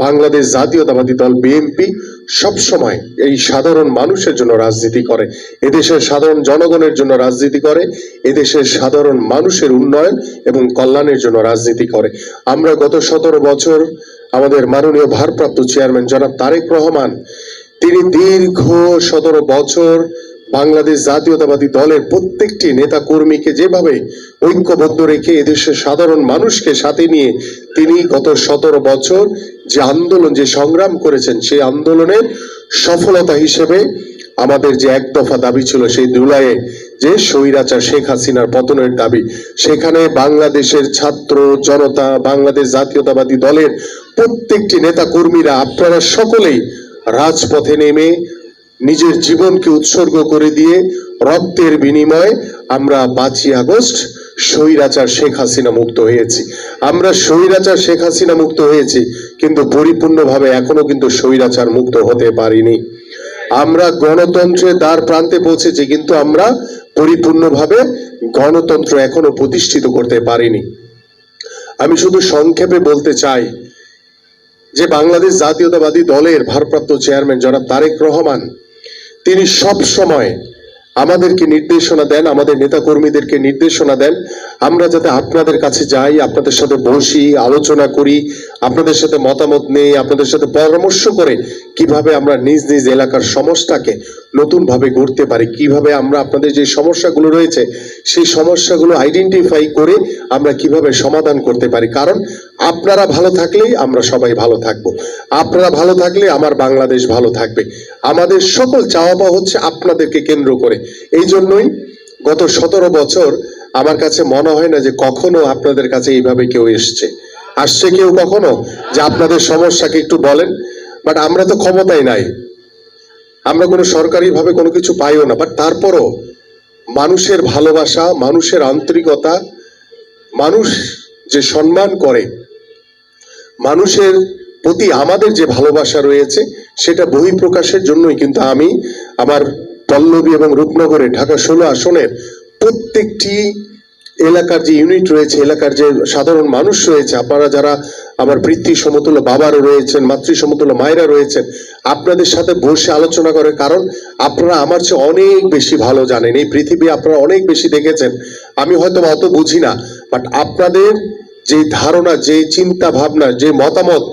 বাংলাদেশ জাতীয়তাবাদী দল বিএনপি সবসময় এই সাধারণ মানুষের জন্য রাজনীতি করে, এদেশের সাধারণ জনগণের জন্য রাজনীতি করে, এদেশের সাধারণ মানুষের উন্নয়ন এবং কল্যাণের জন্য রাজনীতি করে। আমরা গত 17 বছর আমাদের মাননীয় ভারপ্রাপ্ত চেয়ারম্যান জনাব তারেক রহমান, তিনি দীর্ঘ 17 বছর বাংলাদেশ জাতীয়তাবাদী দলের প্রত্যেকটি নেতা কর্মীকে যেভাবে ঐক্যবদ্ধ রেখে এদেশের সাধারণ মানুষকে সাথে নিয়ে তিনি গত 17 বছর যে আন্দোলন, যে সংগ্রাম করেছেন, সেই আন্দোলনের সফলতা হিসেবে আমাদের যে এক দফা দাবি ছিল সেই জুলাইয়ে যে স্বৈরাচার শেখ হাসিনার পতনের দাবি, সেখানে বাংলাদেশের ছাত্র জনতা, বাংলাদেশ জাতীয়তাবাদী দলের প্রত্যেকটি নেতা কর্মীরা, আপনারা সকলেই রাজপথে নেমে নিজের জীবনকে উৎসর্গ করে দিয়ে রক্তের বিনিময়ে আমরা 5ই আগস্ট স্বৈরাচার শেখ হাসিনা মুক্ত হয়েছি। আমরা স্বৈরাচার শেখ হাসিনা মুক্ত হয়েছি, কিন্তু পরিপূর্ণভাবে এখনো কিন্তু স্বৈরাচার মুক্ত হতে পারিনি। আমরা গণতন্ত্রের দ্বার প্রান্তে পৌঁছেছি, কিন্তু আমরা পরিপূর্ণভাবে গণতন্ত্র এখনো প্রতিষ্ঠিত করতে পারিনি। আমি শুধু সংক্ষেপে বলতে চাই যে বাংলাদেশ জাতীয়তাবাদী দলের ভারপ্রাপ্ত চেয়ারম্যান জনাব তারেক রহমান, তিনি সব সময় আমাদেরকে নির্দেশনা দেন, আমাদের নেতা কর্মীদেরকে নির্দেশনা দেন, আমরা যাতে আপনাদের কাছে যাই, আপনাদের সাথে বসি, আলোচনা করি, আপনাদের সাথে মতামত নেই, আপনাদের সাথে পরামর্শ করে কিভাবে আমরা নিজ নিজ এলাকার সমাজটাকে নতুন ভাবে গড়তে পারি, কিভাবে আমরা আপনাদের যে সমস্যাগুলো রয়েছে সেই সমস্যাগুলো আইডেন্টিফাই করে আমরা কিভাবে সমাধান করতে পারি। কারণ আপনারা ভালো থাকলেই আমরা সবাই ভালো থাকবো, আপনারা ভালো থাকলে আমার বাংলাদেশ ভালো থাকবে। আমাদের সকল চাওয়া পাওয়া হচ্ছে আপনাদেরকে কেন্দ্র করে। এই জন্যই গত 17 বছর আমার কাছে মনে হয় না যে কখনো আপনাদের কাছে এইভাবে কেউ আসছে কেউ কখনো যে আপনাদের সমস্যাকে একটু বলেন। বাট আমরা তো ক্ষমতায় নাই, আমরা কোনো সরকারি ভাবে কোনো কিছু পাইও না, বাট তারপরও মানুষের ভালোবাসা, মানুষের আন্তরিকতা, মানুষ যে সম্মান করে, মানুষের প্রতি আমাদের যে ভালোবাসা রয়েছে সেটা বহিঃপ্রকাশের জন্যই কিন্তু আমি আমার পল্লবী এবং রূপনগরে ঢাকা 16 আসনের প্রত্যেকটি এলাকার যে ইউনিট রয়েছে, এলাকার যে সাধারণ মানুষ রয়েছে, আপনারা যারা আমার পিতৃ সমতুল্য বাবারা রয়েছেন, মাতৃ সমতুল্য মায়েরা রয়েছেন, আপনাদের সাথে বসে আলোচনা করে। কারণ আপনারা আমার চেয়ে অনেক বেশি ভালো জানেন, এই পৃথিবী আপনারা অনেক বেশি দেখেছেন, আমি হয়তো অত বুঝি না, বাট আপনাদের যে ধারণা, যে চিন্তা ভাবনা, যে মতামত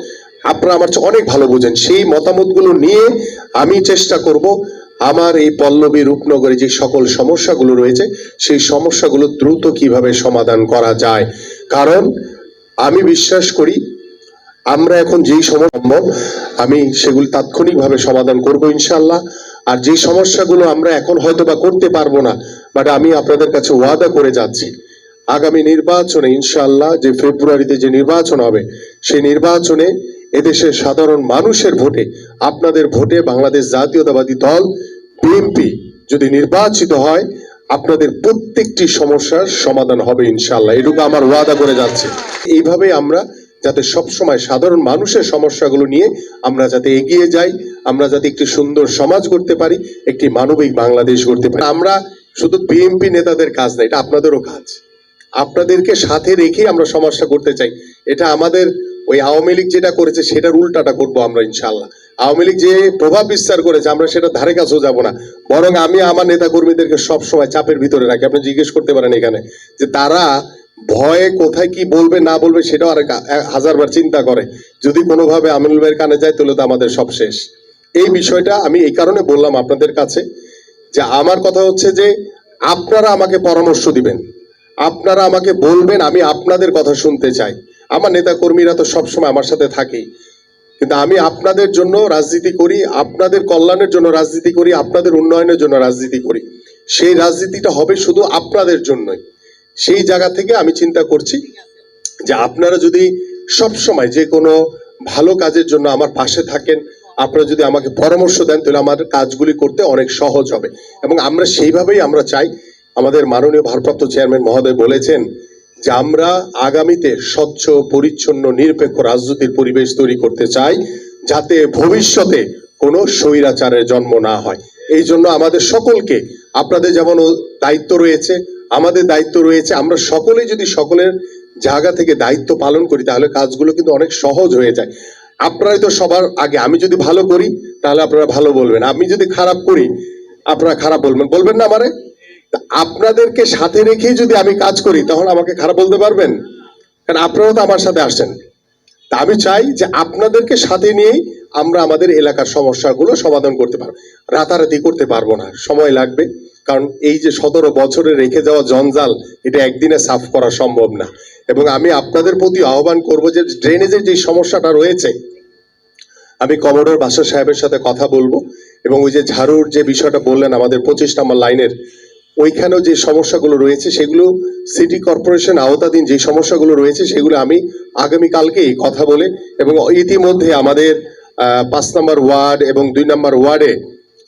আপনারা আমার চেয়ে অনেক ভালো বুঝেন। সেই মতামতগুলো নিয়ে আমি চেষ্টা করব আমার এই পল্লবী রূপনগরে যে সকল সমস্যাগুলো রয়েছে সেই সমস্যাগুলো দ্রুত কিভাবে সমাধান করা যায়। কারণ আমি বিশ্বাস করি আমরা এখন যেই সমস্যা সম্ভব আমি সেগুলি তাৎক্ষণিকভাবে সমাধান করব ইনশাআল্লাহ। আর যে সমস্যাগুলো আমরা এখন হয়তো বা করতে পারবো না, বাট আমি আপনাদের কাছে ওয়াদা করে যাচ্ছি আগামী নির্বাচনে ইনশাআল্লাহ, যে ফেব্রুয়ারিতে যে নির্বাচন হবে, সেই নির্বাচনে এদেশের সাধারণ মানুষের ভোটে, আপনাদের ভোটে বাংলাদেশ জাতীয়তাবাদী দল বিএনপি যদি নির্বাচিত হয়, আপনাদের প্রত্যেকটি সমস্যার সমাধান হবে ইনশাআল্লাহ, এটুকু আমার ওয়াদা করে যাচ্ছে। এইভাবে আমরা যাতে সবসময় সাধারণ মানুষের সমস্যাগুলো নিয়ে আমরা যাতে এগিয়ে যাই, আমরা যাতে একটি সুন্দর সমাজ গড়তে পারি, একটি মানবিক বাংলাদেশ গড়তে পারি। আমরা শুধু বিএনপি নেতাদের কাজ না, এটা আপনাদেরও কাজ। আপনাদেরকে সাথে রেখে আমরা সমাজটা করতে চাই। এটা আমাদের ওই আওয়ামী লীগ যেটা করেছে সেটার উল্টাটা করবো আমরা ইনশাআল্লাহ। আওয়ামী লীগ যে প্রভাব বিস্তার করেছে আমরা সেটা ধারে কাছেও যাব না, বরং আমি আমার নেতা কর্মীদেরকে সবসময় চাপের ভিতরে রাখি। আপনি জিজ্ঞেস করতে পারেন এখানে যে তারা ভয়ে কোথায় কি বলবে না বলবে সেটাও আর 1000বার চিন্তা করে। যদি কোনোভাবে আমিনুল ভাইয়ের কানে যায় তাহলে তো আমাদের সব শেষ। এই বিষয়টা আমি এই কারণে বললাম আপনাদের কাছে যে আমার কথা হচ্ছে যে আপনারা আমাকে পরামর্শ দিবেন, আপনারা আমাকে বলবেন, আমি আপনাদের কথা শুনতে চাই। আমার নেতা কর্মীরা তো সবসময় আমার সাথে থাকেই, কিন্তু আমি আপনাদের জন্য রাজনীতি করি, আপনাদের কল্যাণের জন্য রাজনীতি করি, আপনাদের উন্নয়নের জন্য রাজনীতি করি। সেই রাজনীতিটা হবে শুধু আপনাদের জন্যই। সেই জায়গা থেকে আমি চিন্তা করছি যে আপনারা যদি সবসময় যে কোনো ভালো কাজের জন্য আমার পাশে থাকেন, আপনারা যদি আমাকে পরামর্শ দেন, তাহলে আমার কাজগুলি করতে অনেক সহজ হবে। এবং আমরা সেইভাবেই আমরা চাই। আমাদের মাননীয় ভারপ্রাপ্ত চেয়ারম্যান মহোদয় বলেছেন যে আমরা আগামীতে স্বচ্ছ, পরিচ্ছন্ন, নিরপেক্ষ রাজনৈতিক পরিবেশ তৈরি করতে চাই, যাতে ভবিষ্যতে কোনো স্বৈরাচারের জন্ম না হয়। এই জন্য আমাদের সকলকে, আপনাদের যেমন দায়িত্ব রয়েছে, আমাদের দায়িত্ব রয়েছে, আমরা সকলেই যদি সকলের জায়গা থেকে দায়িত্ব পালন করি তাহলে কাজগুলো কিন্তু অনেক সহজ হয়ে যায়। আপনারাই তো সবার আগে। আমি যদি ভালো করি তাহলে আপনারা ভালো বলবেন, আমি যদি খারাপ করি আপনারা খারাপ বলবেন, বলবেন না আমারে? তা আপনাদেরকে সাথে রেখেই যদি আমি কাজ করি তাহলে আমাকে খারাপ বলতে পারবেন? কারণ আপনারাও তো আমার সাথে আসছেন। তা আমি চাই যে আপনাদেরকে সাথে নিয়েই আমরা আমাদের এলাকার সমস্যাগুলো সমাধান করতে পারবো। রাতারাতি করতে পারবো না, সময় লাগবে। কারণ এই যে 17 বছরে রেখে যাওয়া জঞ্জাল, এটা একদিনে সাফ করা সম্ভব না। এবং আমি আপনাদের প্রতি আহ্বান করব যে ড্রেনেজের যে সমস্যাটা রয়েছে, আমি কমোডোর বাদশা সাহেবের সাথে কথা বলবো। এবং ওই যে ঝাড়ুর যে বিষয়টা বললেন আমাদের 25 নম্বর লাইনের, ওইখানেও যে সমস্যাগুলো রয়েছে সেগুলো সিটি কর্পোরেশন আওতাধীন যে সমস্যাগুলো রয়েছে সেগুলো আমি আগামীকালকেই কথা বলে, এবং ইতিমধ্যে আমাদের 5 নম্বর ওয়ার্ড এবং 2 নম্বর ওয়ার্ডে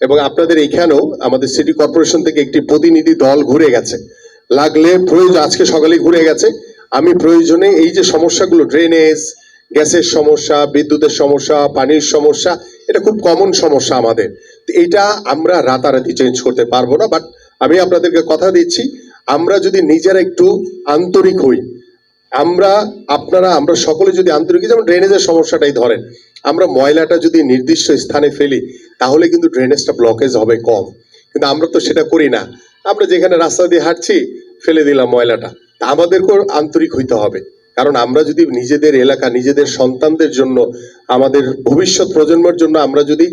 এবং আপনাদের এখানেও আমাদের সিটি কর্পোরেশন থেকে একটি প্রতিনিধি দল ঘুরে গেছে। লাগলে প্রয়োজন, আজকে সকালেই ঘুরে গেছে। আমি প্রয়োজনে এই যে সমস্যাগুলো, ড্রেনেজ, গ্যাসের সমস্যা, বিদ্যুতের সমস্যা, পানির সমস্যা, এটা খুব কমন সমস্যা আমাদের। তো এটা আমরা রাতারাতি চেঞ্জ করতে পারবো না, বাট আমি আপনাদেরকে কথা দিচ্ছি, আমরা যদি নিজেরা একটু আন্তরিক হই, আমরা সকলে যদি আন্তরিক হই, যেমন ড্রেনেজের সমস্যাটাই ধরেন, আমরা ময়লাটা যদি নির্দিষ্ট স্থানে ফেলি তাহলে কিন্তু ড্রেনেজটা ব্লকেজ হবে কম। কিন্তু আমরা তো সেটা করি না, আমরা যেখানে রাস্তা দিয়ে হাঁটছি ফেলে দিলাম ময়লাটা। তা আমাদেরকেও আন্তরিক হইতে হবে। কারণ আমরা যদি নিজেদের এলাকা, নিজেদের সন্তানদের জন্য, আমাদের ভবিষ্যৎ প্রজন্মের জন্য আমরা যদি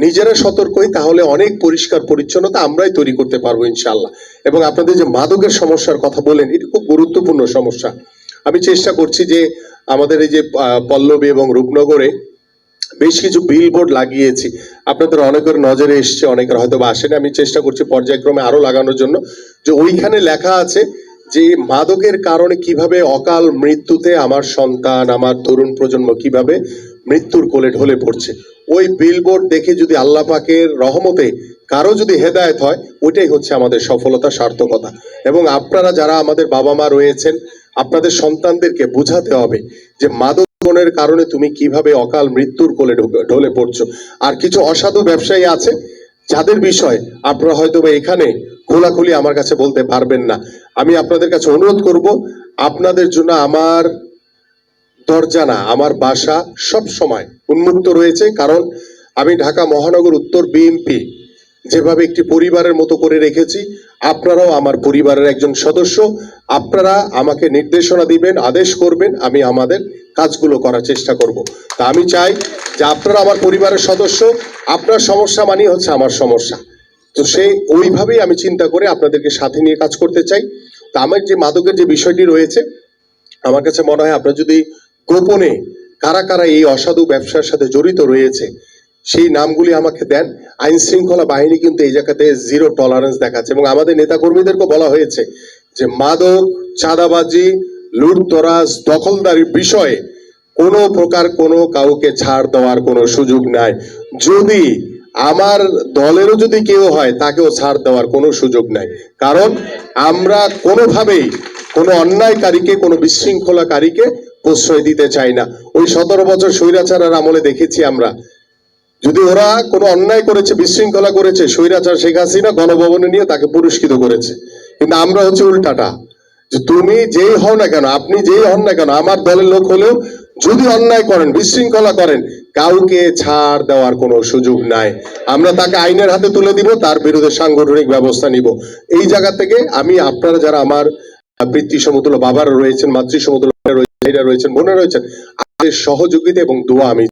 নিজেরা সতর্ক হই তাহলে অনেক পরিষ্কার পরিচ্ছন্নতা আমরাই তৈরি করতে পারবো ইনশাআল্লাহ। এবং আপনাদের যে মাদকের সমস্যার কথা বলেন, এটা খুব গুরুত্বপূর্ণ সমস্যা। আমি চেষ্টা করছি যে আমাদের এই যে পল্লবী এবং রূপনগরে বেশ কিছু বিলবোর্ড লাগিয়েছি, আপনাদের অনেকের নজরে এসছে, অনেকের হয়তো বা আসেনি। আমি চেষ্টা করছি পর্যায়ক্রমে আরো লাগানোর জন্য, যে ওইখানে লেখা আছে যে মাদকের কারণে কিভাবে অকাল মৃত্যুতে আমার সন্তান, আমার তরুণ প্রজন্ম কিভাবে মৃত্যুর কোলে ঢলে পড়ছে। ওই বিলবোর্ড দেখে যদি আল্লাহ পাকের রহমতে কারো যদি হেদায়েত হয়, ওইটাই হচ্ছে আমাদের সফলতা, সার্থকতা। এবং আপনারা যারা আমাদের বাবা মা রয়েছেন, আপনাদের সন্তানদেরকে বোঝাতে হবে যে মাদক সেবনের কারণে তুমি কিভাবে অকাল মৃত্যুর কোলে ঢলে পড়ছো। আর কিছু অসাধু ব্যবসায়ী আছে যাদের বিষয় আপনারা হয়তো বা এখানে খোলাখুলি আমার কাছে বলতে পারবেন না। আমি আপনাদের কাছে অনুরোধ করব, আপনাদের জন্য আমার দরজা না, আমার বাসা সব সময় উন্মুক্ত রয়েছে। কারণ আমি ঢাকা মহানগর উত্তর বিএনপি যেভাবে একটি পরিবারের মতো করে রেখেছি, আপনারাও আমার পরিবারের একজন সদস্য। আপনারা আমাকে নির্দেশনা দিবেন, আদেশ করবেন, আমি আমাদের কাজগুলো করার চেষ্টা করব। তা আমি চাই যে আপনারা আমার পরিবারের সদস্য, আপনার সমস্যা মানে হচ্ছে আমার সমস্যা। তো সেই ওইভাবেই আমি চিন্তা করে আপনাদেরকে সাথে নিয়ে কাজ করতে চাই। তা আমার যে মাদকের যে বিষয়টি রয়েছে, আমার কাছে মনে হয় আপনারা যদি গোপনে কারা কারা এই অসাধু ব্যবসার সাথে জড়িত রয়েছে সেই নামগুলি আমাকে দেন। আইন শৃঙ্খলা বাহিনী কিন্তু এই জায়গাতে জিরো টলারেন্স দেখাচ্ছে, এবং আমাদের নেতাকর্মীদেরকে বলা হয়েছে যে মাদক, চাঁদাবাজি, লুটতরাজ, দখলদারির বিষয়ে কোনো প্রকার কোনো কাউকে ছাড় দেওয়ার কোনো সুযোগ নাই। যদি আমার দলেরও যদি কেউ হয় তাকেও ছাড় দেওয়ার কোনো সুযোগ নাই। কারণ আমরা কোনোভাবেই কোনো অন্যায়কারীকে, কোনো বিশৃঙ্খলাকারীকে প্রশ্রয় দিতে চাই না। ওই 17 বছর স্বৈরাচারের আমলে দেখেছি আমরা, যদি ওরা কোনো অন্যায় করেছে, বিশৃঙ্খলা করেছে, স্বৈরাচার শেখ হাসিনা গণভবনে নিয়ে তাকে পুরস্কৃত করেছে। কিন্তু আমরা হচ্ছে উল্টাটা, যে তুমি যেই হও না কেন, আপনি যেই হন না কেন, আমার দলের লোক হলেও যদি অন্যায় করেন, বিশৃঙ্খলা করেন, কাউকে ছাড় দেওয়ার কোনো সুযোগ নাই। আমরা তাকে আইনের হাতে তুলে দিব, তার বিরুদ্ধে সাংগঠনিক ব্যবস্থা নিব। এই জায়গা থেকে আমি, আপনারা যারা আমার পিতৃ সমতুল্য বাবারা রয়েছেন, মাতৃ সমতুল্য রয়েছেন, বোনেরা রয়েছেন, আপনাদের সহযোগিতা এবং দোয়া আমি